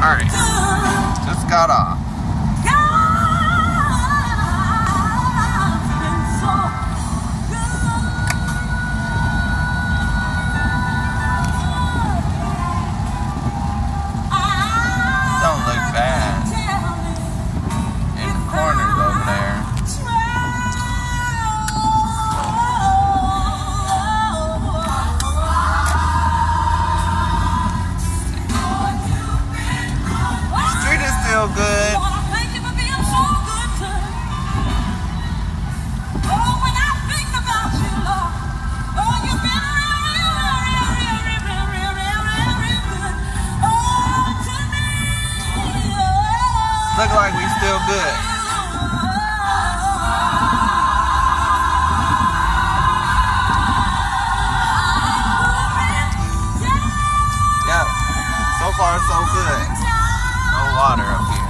Alright, just got off. Don't look bad. In the corners over there. Street is still good. Look like we still good. Yeah, so far so good. No water up here.